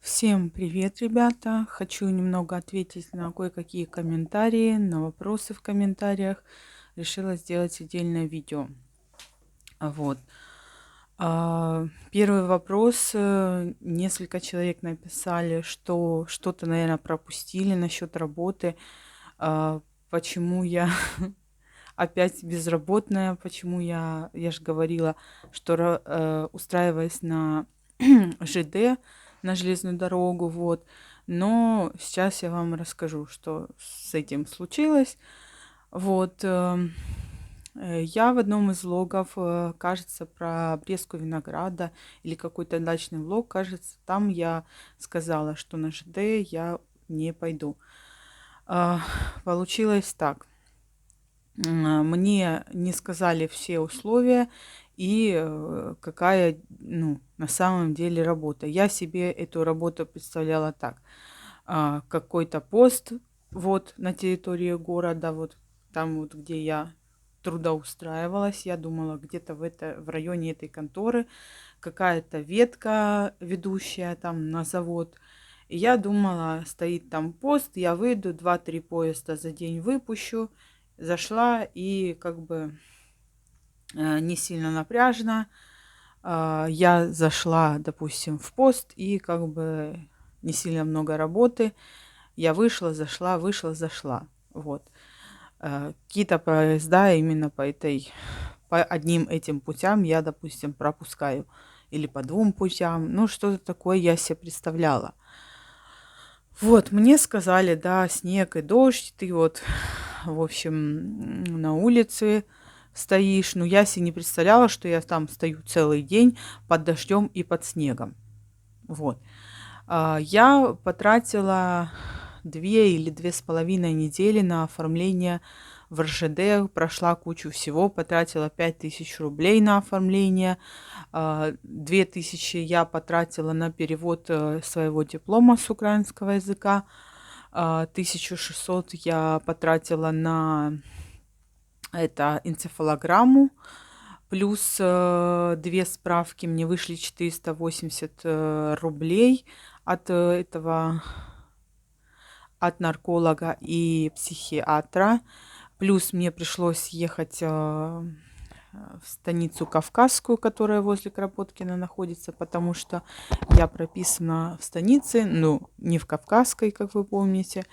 Всем привет, ребята! Хочу немного ответить на кое-какие комментарии, на вопросы в комментариях. Решила сделать отдельное видео. Вот. Первый вопрос. Несколько человек написали, что что-то, наверное, пропустили насчет работы. А, Почему я опять безработная? Почему я же говорила, что устраиваясь на ЖД, на железную дорогу, вот. Но сейчас я вам расскажу, что с этим случилось. Вот. Я в одном из влогов, кажется, про обрезку винограда или какой-то дачный влог, кажется, там я сказала, что на ЖД я не пойду. А, Получилось так. Мне не сказали все условия и какая, ну, на самом деле работа. Я себе эту работу представляла так. Какой-то пост вот на территории города, вот там вот, где я трудоустраивалась, я думала, где-то в районе этой конторы какая-то ветка ведущая там на завод. И я думала, стоит там пост, я выйду, 2-3 поезда за день выпущу. Зашла и как бы не сильно напряжно. Я зашла, допустим, в пост и как бы не сильно много работы. Я вышла, зашла, вышла, зашла. Вот. Какие-то поезда именно по одним этим путям я, допустим, пропускаю. Или по 2 путям. Ну, что-то такое я себе представляла. Вот, мне сказали, да, снег и дождь, ты вот, в общем, на улице стоишь. Но я себе не представляла, что я там стою целый день под дождем и под снегом. Вот. Я потратила 2 или 2,5 недели на оформление в РЖД, прошла кучу всего, потратила 5000 рублей на оформление, 2000 я потратила на перевод своего диплома с украинского языка, 1600 я потратила на это энцефалограмму, плюс 2 справки мне вышли 480 рублей от этого, от нарколога и психиатра. Плюс мне пришлось ехать в станицу Кавказскую, которая возле Кропоткина находится, потому что я прописана в станице, ну, не в Кавказской, как вы помните,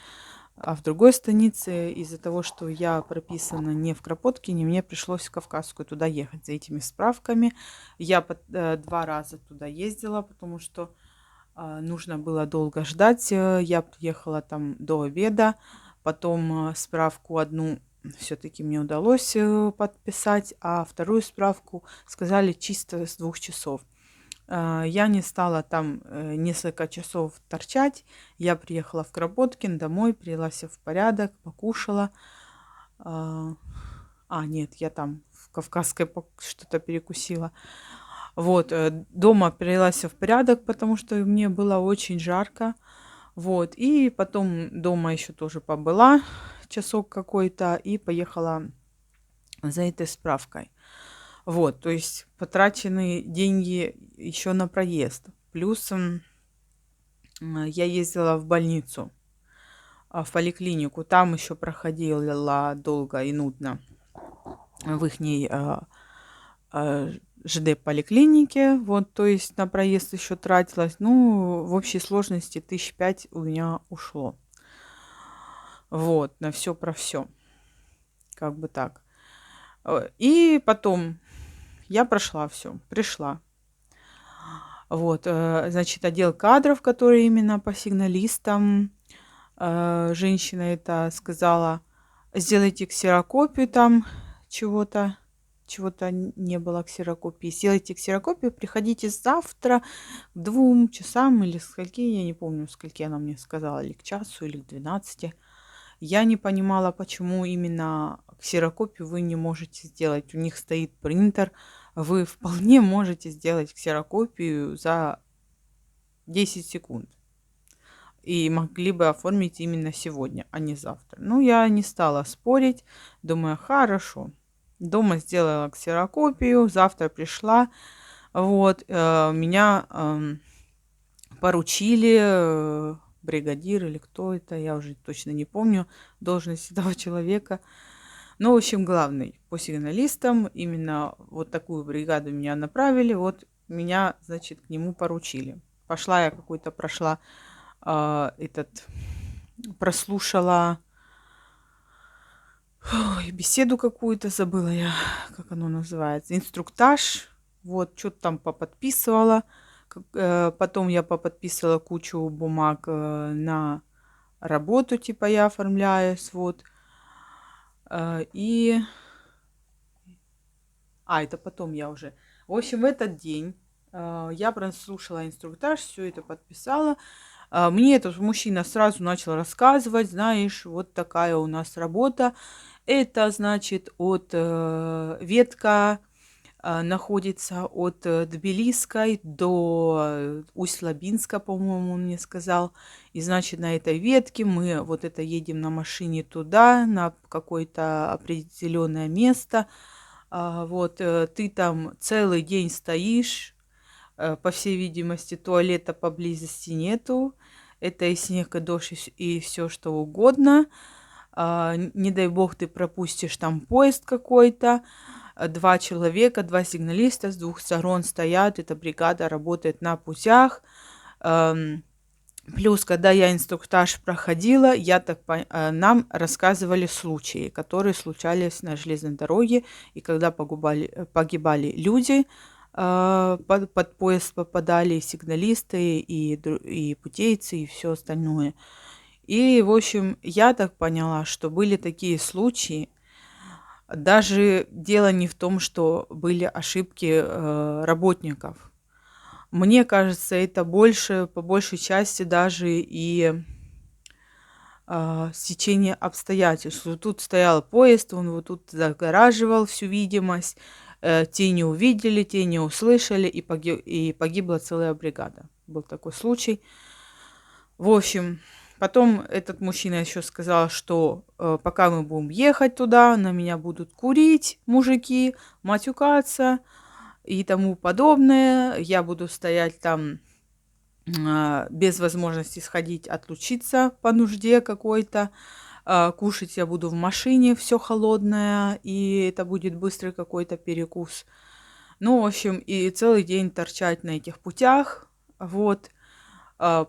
а в другой станице. Из-за того, что я прописана не в Кропоткине, мне пришлось в Кавказскую туда ехать за этими справками. Я 2 раза туда ездила, потому что нужно было долго ждать. Я приехала там до обеда, потом справку одну все-таки мне удалось подписать, а вторую справку сказали чисто с 2 часов. Я не стала там несколько часов торчать. Я приехала в Кропоткин домой, привела себя в порядок, покушала. Нет, я там в Кавказской что-то перекусила. Вот, дома привела себя в порядок, потому что мне было очень жарко. Вот, и потом дома еще тоже побыла часок какой-то и поехала за этой справкой. Вот, то есть потраченные деньги еще на проезд. Плюс я ездила в больницу, в поликлинику. Там еще проходила долго и нудно в их ЖД-поликлинике. Вот, то есть на проезд еще тратилось. Ну, в общей сложности 1005 у меня ушло. Вот, на все про все. Как бы так. И потом я прошла все, пришла. Вот, значит, отдел кадров, который именно по сигналистам, женщина это сказала, сделайте ксерокопию там чего-то не было ксерокопии. Сделайте ксерокопию, приходите завтра к 2 часам или скольки, я не помню, скольки она мне сказала, или к часу, или к 12. Я не понимала, почему именно ксерокопию вы не можете сделать. У них стоит принтер, вы вполне можете сделать ксерокопию за 10 секунд. И могли бы оформить именно сегодня, а не завтра. Ну, я не стала спорить. Думаю, хорошо. Дома сделала ксерокопию, завтра пришла. Вот, меня поручили, бригадир или кто это, я уже точно не помню должность этого человека. Но, в общем, главный по сигналистам, именно вот такую бригаду меня направили, вот меня, значит, к нему поручили. Пошла я какой-то, прошла прослушала беседу какую-то, забыла я, как оно называется, инструктаж, вот, что-то там поподписывала. Потом я поподписывала кучу бумаг на работу, типа я оформляюсь, вот. И... это потом я уже. В общем, в этот день я прослушала инструктаж, все это подписала. Мне этот мужчина сразу начал рассказывать, знаешь, вот такая у нас работа. Это значит ветка находится от Тбилисской до Усть-Лабинска, по-моему, он мне сказал. И значит, на этой ветке мы вот это едем на машине туда, на какое-то определенное место. Ты там целый день стоишь, по всей видимости, туалета поблизости нету. Это и снег, и дождь, и все что угодно. Не дай бог ты пропустишь там поезд какой-то. 2 человека, 2 сигналиста с 2 сторон стоят. Эта бригада работает на путях. Плюс, когда я инструктаж проходила, нам рассказывали случаи, которые случались на железной дороге, и когда погибали люди, под поезд попадали и сигналисты, и путейцы, и все остальное. И, в общем, я так поняла, что были такие случаи. Даже дело не в том, что были ошибки работников. Мне кажется, это по большей части даже и стечение обстоятельств. Вот тут стоял поезд, он вот тут загораживал всю видимость, те не увидели, те не услышали, и погибла целая бригада. Был такой случай. В общем, потом этот мужчина еще сказал, что пока мы будем ехать туда, на меня будут курить мужики, матюкаться и тому подобное. Я буду стоять там без возможности сходить, отлучиться по нужде какой-то. Кушать я буду в машине, все холодное, и это будет быстрый какой-то перекус. Ну, в общем, и целый день торчать на этих путях. Вот.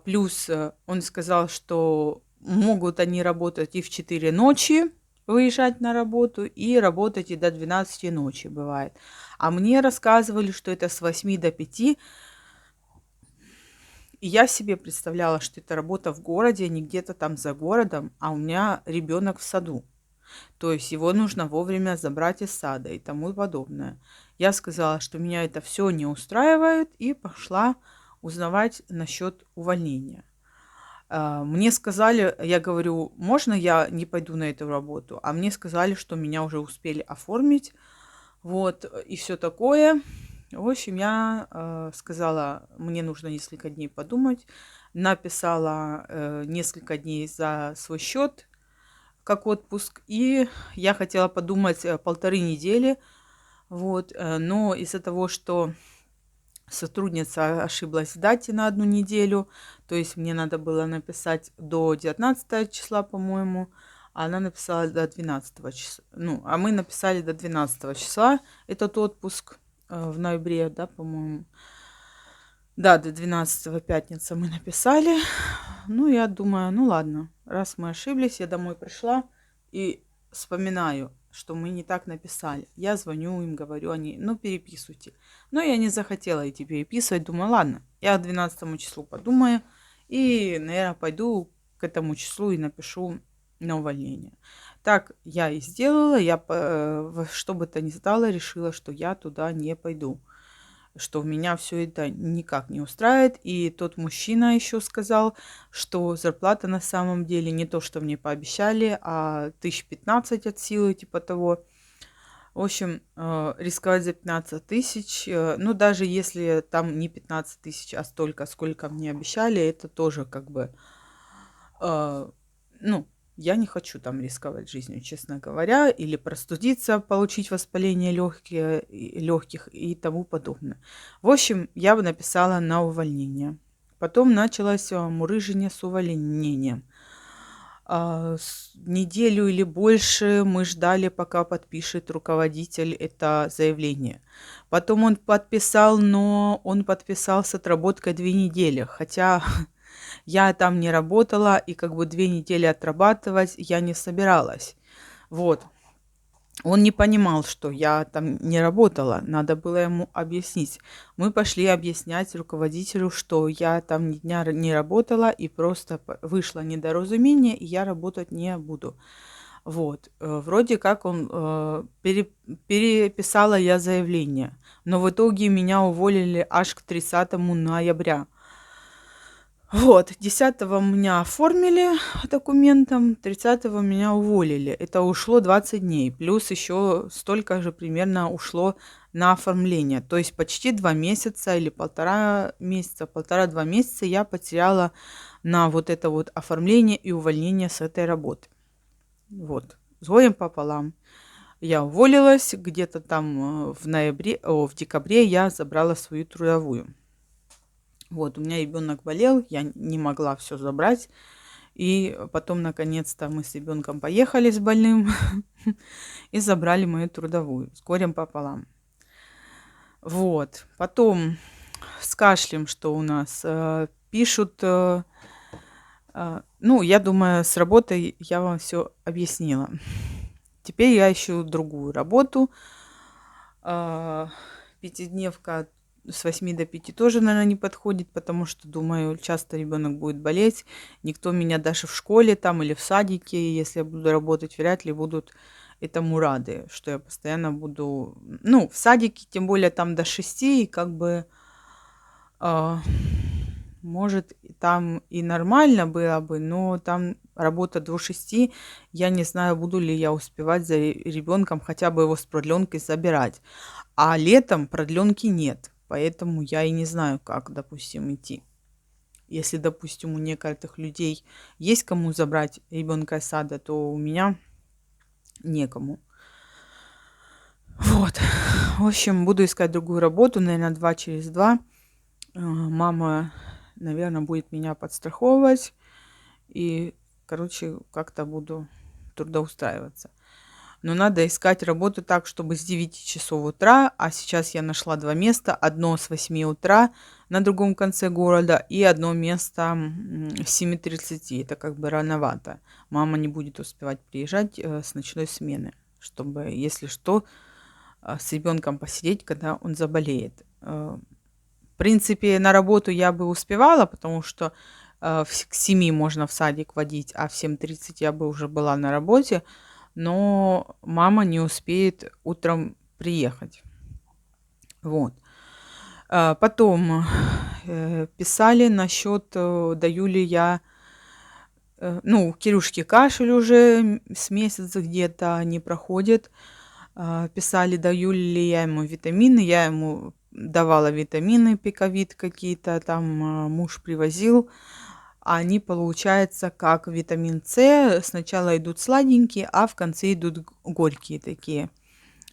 Плюс он сказал, что могут они работать и в 4 ночи, выезжать на работу, и работать и до 12 ночи бывает. А мне рассказывали, что это с 8 до 5. И я себе представляла, что это работа в городе, не где-то там за городом, а у меня ребенок в саду. То есть его нужно вовремя забрать из сада и тому подобное. Я сказала, что меня это все не устраивает, и пошла узнавать насчет увольнения. Мне сказали, я говорю, можно я не пойду на эту работу? А мне сказали, что меня уже успели оформить, вот, и все такое. В общем, я сказала, мне нужно несколько дней подумать. Написала несколько дней за свой счет, как отпуск. И я хотела подумать 1,5 недели. Вот, но из-за того, что сотрудница ошиблась в дате на 1 неделю, то есть мне надо было написать до 19 числа, по-моему, а она написала до 12 числа. Ну, а мы написали до 12 числа этот отпуск в ноябре, да, по-моему. Да, до 12 пятница мы написали. Ну, я думаю, ну ладно, раз мы ошиблись, я домой пришла и вспоминаю, что мы не так написали. Я звоню им, говорю, они, ну, переписывайте. Но я не захотела идти переписывать, думаю, ладно, я к 12 числу подумаю и, наверное, пойду к этому числу и напишу на увольнение. Так я и сделала, я что бы то ни стало решила, что я туда не пойду, что меня все это никак не устраивает. И тот мужчина еще сказал, что зарплата на самом деле не то, что мне пообещали, а 15 от силы, типа того. В общем, рисковать за 15 тысяч, ну, даже если там не 15 тысяч, а столько, сколько мне обещали, это тоже как бы, ну, я не хочу там рисковать жизнью, честно говоря, или простудиться, получить воспаление легких и тому подобное. В общем, я бы написала на увольнение. Потом началось мурыжение с увольнением. Неделю или больше мы ждали, пока подпишет руководитель это заявление. Потом он подписал, но он подписал с отработкой 2 недели, хотя я там не работала, и как бы 2 недели отрабатывать я не собиралась. Вот. Он не понимал, что я там не работала, надо было ему объяснить. Мы пошли объяснять руководителю, что я там ни дня не работала, и просто вышло недоразумение, и я работать не буду. Вот. Вроде как он переписала я заявление, но в итоге меня уволили аж к 30 ноября. Вот, 10-го меня оформили документом, 30-го меня уволили. Это ушло 20 дней, плюс еще столько же примерно ушло на оформление. То есть почти 2 месяца или 1,5 месяца, 1,5-2 месяца я потеряла на вот это вот оформление и увольнение с этой работы. Вот, с горем пополам. Я уволилась, где-то там в декабре я забрала свою трудовую. Вот, у меня ребенок болел, я не могла все забрать. И потом, наконец-то, мы с ребенком поехали с больным и забрали мою трудовую с горем пополам. Вот, потом с кашлем, что у нас пишут, ну, я думаю, с работой я вам все объяснила. Теперь я ищу другую работу. Пятидневка с 8 до 5 тоже, наверное, не подходит, потому что, думаю, часто ребенок будет болеть. Никто меня даже в школе там или в садике, если я буду работать, вряд ли будут этому рады, что я постоянно буду... Ну, в садике, тем более там до 6, и как бы... Может, там и нормально было бы, но там работа до 6. Я не знаю, буду ли я успевать за ребенком хотя бы его с продленкой забирать. А летом продленки нет. Поэтому я и не знаю, как, допустим, идти. Если, допустим, у некоторых людей есть кому забрать ребенка из сада, то у меня некому. Вот. В общем, буду искать другую работу, наверное, 2 через 2. Мама, наверное, будет меня подстраховывать. И, короче, как-то буду трудоустраиваться. Но надо искать работу так, чтобы с 9 часов утра, а сейчас я нашла 2 места. Одно с 8 утра на другом конце города и одно место с 7:30. Это как бы рановато. Мама не будет успевать приезжать с ночной смены, чтобы, если что, с ребенком посидеть, когда он заболеет. В принципе, на работу я бы успевала, потому что к 7 можно в садик водить, а в 7:30 я бы уже была на работе. Но мама не успеет утром приехать. Вот. Потом писали насчет, даю ли я, ну, у Кирюшки кашель уже с месяца где-то не проходит. Писали, даю ли я ему витамины. Я ему давала витамины, пиковид какие-то, там муж привозил. Они, получается, как витамин С. Сначала идут сладенькие, а в конце идут горькие такие.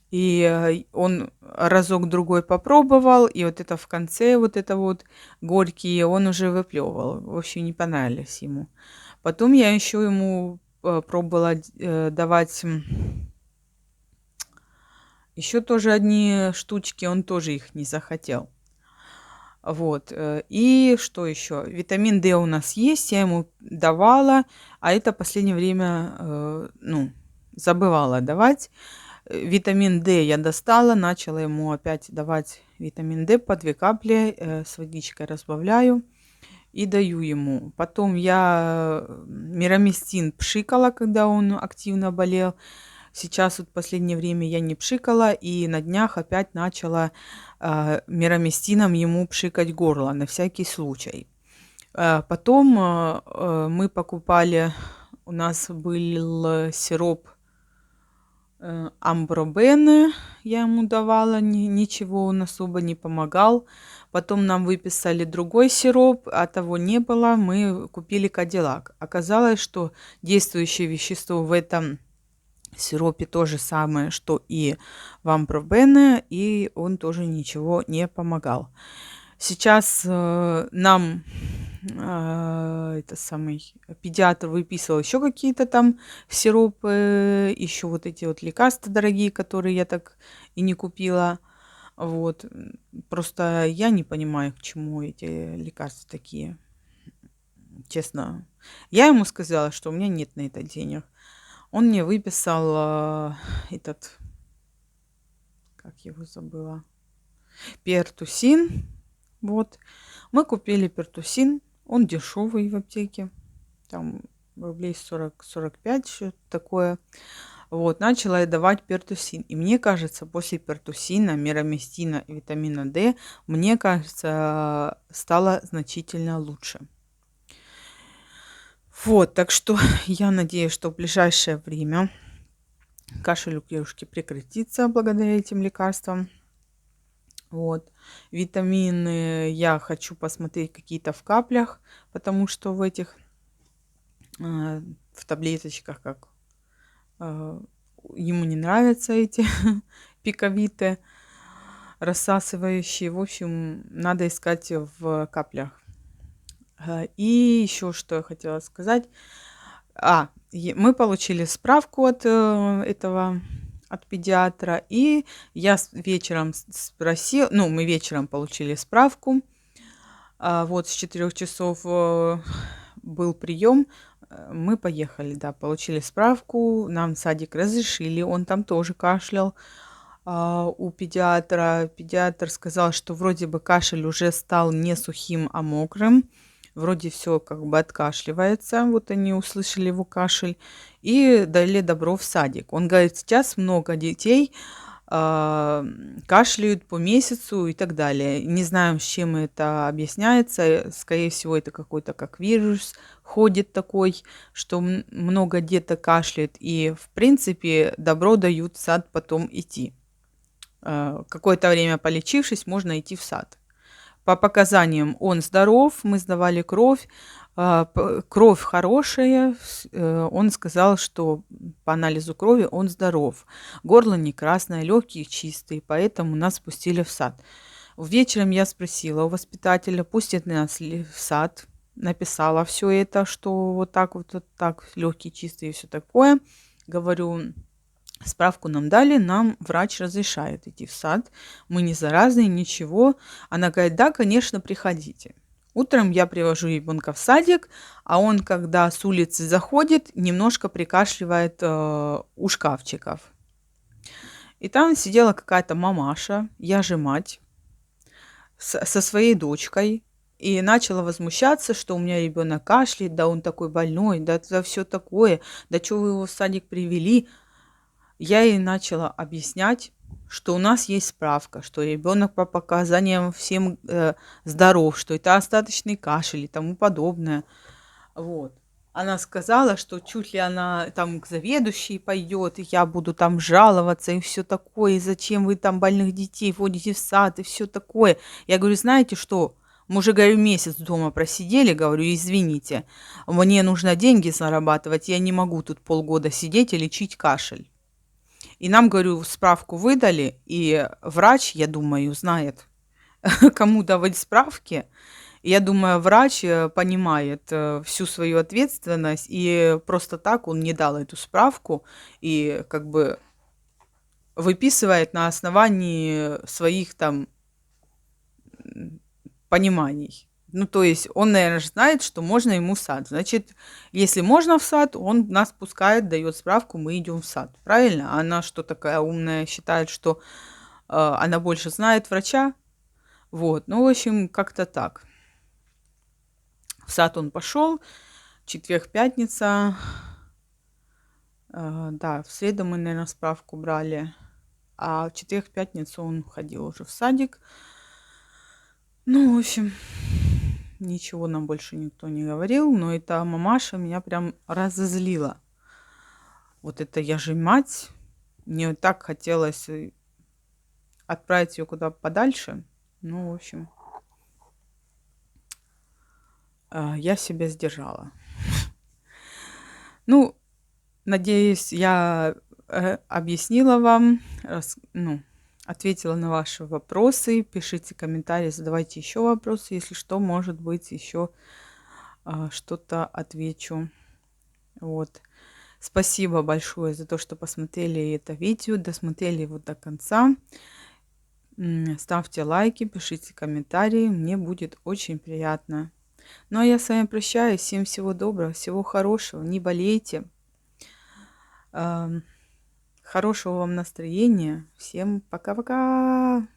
И он разок-другой попробовал, и вот это в конце, вот это вот горькие, он уже выплевывал. Вообще не понравились ему. Потом я еще ему пробовала давать еще тоже одни штучки, он тоже их не захотел. Вот. И что еще? Витамин D у нас есть, я ему давала, а это в последнее время, ну, забывала давать. Витамин D я достала, начала ему опять давать витамин D по 2 капли, с водичкой разбавляю и даю ему. Потом я мирамистин пшикала, когда он активно болел. Сейчас вот в последнее время я не пшикала, и на днях опять начала мирамистином ему пшикать горло на всякий случай. Потом мы покупали, у нас был сироп Амбробене, я ему давала, ничего он особо не помогал. Потом нам выписали другой сироп, а того не было, мы купили Кадиллак. Оказалось, что действующее вещество в этом сиропе то же самое, что и в Амбробене, и он тоже ничего не помогал. Сейчас нам это самый педиатр выписывал еще какие-то там сиропы, еще вот эти вот лекарства дорогие, которые я так и не купила. Вот. Просто я не понимаю, к чему эти лекарства такие, честно. Я ему сказала, что у меня нет на это денег. Он мне выписал этот, как его забыла, пертусин. Вот. Мы купили пертусин. Он дешевый в аптеке. Там рублей 40-45, что-то такое. Вот, начала я давать пертусин. И мне кажется, после пертусина, мираместина и витамина D, мне кажется, стало значительно лучше. Вот, так что я надеюсь, что в ближайшее время кашель у девушки прекратится благодаря этим лекарствам. Вот. Витамины я хочу посмотреть какие-то в каплях, потому что в этих, в таблеточках, как ему не нравятся эти пиковиты, рассасывающие. В общем, надо искать в каплях. И еще что я хотела сказать. Мы получили справку от этого, от педиатра, и я вечером спросила, ну, мы вечером получили справку, вот с 4 часов был прием, мы поехали, да, получили справку, нам садик разрешили, он там тоже кашлял у педиатра. Педиатр сказал, что вроде бы кашель уже стал не сухим, а мокрым. Вроде все как бы откашливается. Вот они услышали его кашель и дали добро в садик. Он говорит, сейчас много детей кашляют по месяцу и так далее. Не знаем, с чем это объясняется. Скорее всего, это какой-то как вирус ходит такой, что много деток кашляет. И, в принципе, добро дают в сад потом идти. Какое-то время полечившись, можно идти в сад. По показаниям он здоров, мы сдавали кровь, кровь хорошая, он сказал, что по анализу крови он здоров. Горло не красное, легкие чистые, поэтому нас пустили в сад. Вечером я спросила у воспитателя, пустят нас ли в сад. Написала все это, что вот так, легкие, чистые и все такое. Говорю, справку нам дали, нам врач разрешает идти в сад. Мы не заразные, ничего. Она говорит, да, конечно, приходите. Утром я привожу ребенка в садик, а он, когда с улицы заходит, немножко прикашливает у шкафчиков. И там сидела какая-то мамаша, я же мать, со своей дочкой. И начала возмущаться, что у меня ребенок кашляет, да он такой больной, да все такое, да что вы его в садик привели. Я ей начала объяснять, что у нас есть справка, что ребенок по показаниям всем здоров, что это остаточный кашель и тому подобное. Вот. Она сказала, что чуть ли она там к заведующей пойдет, и я буду там жаловаться, и все такое, и зачем вы там больных детей водите в сад, и все такое. Я говорю, знаете что, мы уже, говорю, месяц дома просидели, говорю, извините, мне нужно деньги зарабатывать, я не могу тут полгода сидеть и лечить кашель. И нам, говорю, справку выдали, и врач, я думаю, знает, кому давать справки. Я думаю, врач понимает всю свою ответственность, и просто так он не дал эту справку, и как бы выписывает на основании своих там пониманий. Ну, то есть он, наверное, знает, что можно ему в сад. Значит, если можно в сад, он нас пускает, дает справку, мы идем в сад. Правильно? А она что такая умная, считает, что она больше знает врача. Вот. Ну, в общем, как-то так. В сад он пошел. Четверг, пятница. Да, в среду мы, наверное, справку брали. А в четверг, пятницу он ходил уже в садик. Ну, в общем, ничего нам больше никто не говорил, но эта мамаша меня прям разозлила. Вот это я же мать. Мне так хотелось отправить ее куда подальше. Ну, в общем, я себя сдержала. Ну, надеюсь, я объяснила вам, ответила на ваши вопросы. Пишите комментарии, задавайте еще вопросы. Если что, может быть, еще что-то отвечу. Вот. Спасибо большое за то, что посмотрели это видео, досмотрели его до конца. Ставьте лайки, пишите комментарии, мне будет очень приятно. Ну а я с вами прощаюсь. Всем всего доброго, всего хорошего, не болейте. Хорошего вам настроения. Всем пока-пока.